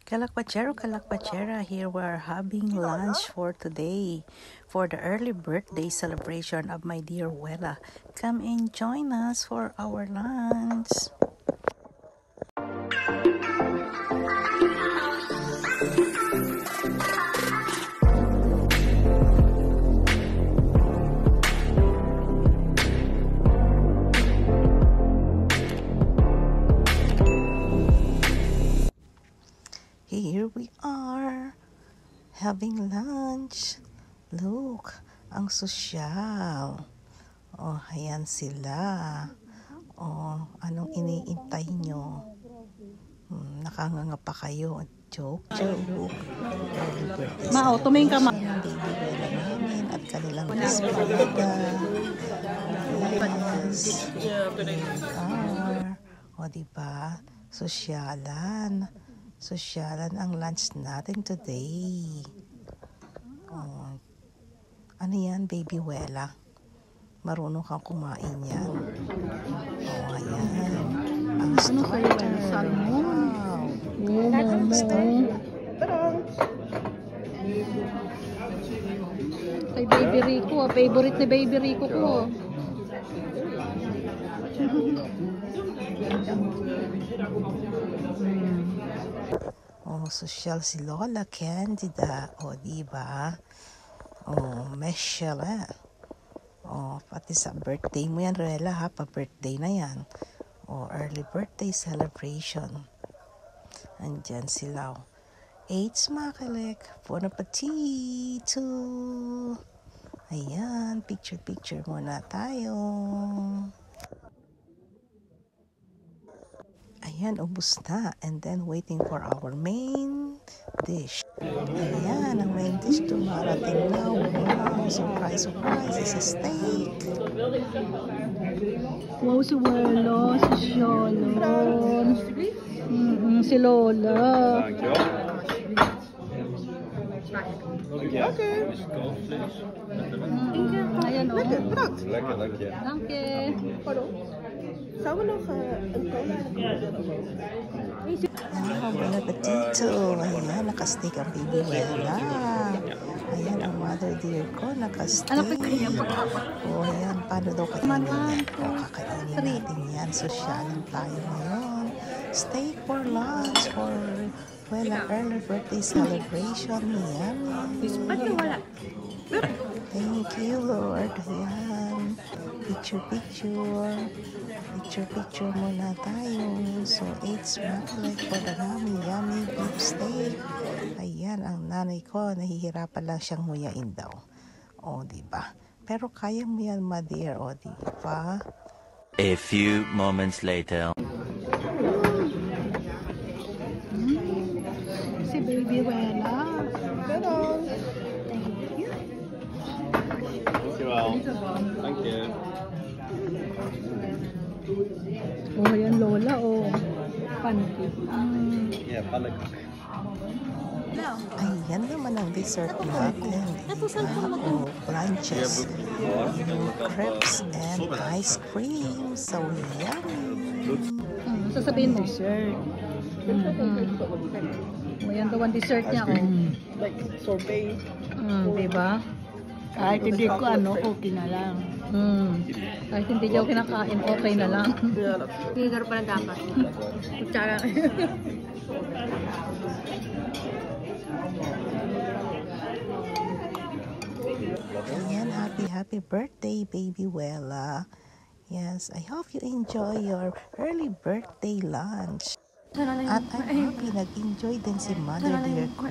Kalakpachero, kalakpachera, here we're having lunch for today for the early birthday celebration of my dear Wella. Come and join us for our lunch. Here we are, having lunch. Look, ang sosyal. Oh, ayan sila. Oh, anong iniintay nyo? Nakanganga pa kayo. Joke. Early birthday Mao, tumingin ka, celebration ng baby Wella namin at kanilang displada. Yes. O, diba? Sosyalan ang lunch natin today. Oh, ano yan, baby Wella? Marunong kang kumain yan. Oh, ayan. Ang starter. Salmon. Wow. Kay Baby Rico, favorite ni Baby Rico ko. Oh, social si Lola Candida. O, diba? Oh, Michelle. Oh, pati sa birthday mo yan, Rela, ha? Pa-birthday na yan. Oh, early birthday celebration. Andyan sila. Eight makalek. Bon appetito. Ayan, picture muna tayo. Ayan, ubos na. And then, waiting for our main dish. Ayan, ang main dish dumarating na. Wow, surprise. It's a steak. Wow, si Wella, si Shalon. Si Lola. Ayan, o. Lekker. Danke. Bon appetito. Ayan, nakasteak ang baby Wella. Ayan, ang mother dear ko, nakasteak. Oh, ayan, paano daw kakainin? Oh, kakainin natin yan. Sosyalan tayo ngayon. Steak for lunch for Wella early birthday celebration. Yan. Thank you, Lord. Ayan. Picture muna tayo. So, it's like for the yummy beef steak. Ayan, ang nanay ko, nahihirapan lang siyang nguyain daw. O, diba? Pero kaya mo yan, ma dear. O, diba? A few moments later. Si Baby Wella. Thank you. Oh, ayan Lola, oh. Pancake. Yeah, palag. Ayan naman ang dessert natin. Oh, lunches. Crepes and ice cream. So yummy. Sasabihin mo? Dessert. Ayan daw ang dessert niya, oh. Like sorbet. Diba? Kahit hindi ko okay na lang. Kahit hindi daw kinakain, okay na lang. Higar pa na dapat. Kutsara. Ayan, happy birthday, baby Wella. Yes, I hope you enjoy your early birthday lunch. At I'm happy nag-enjoy din si mother dear ko.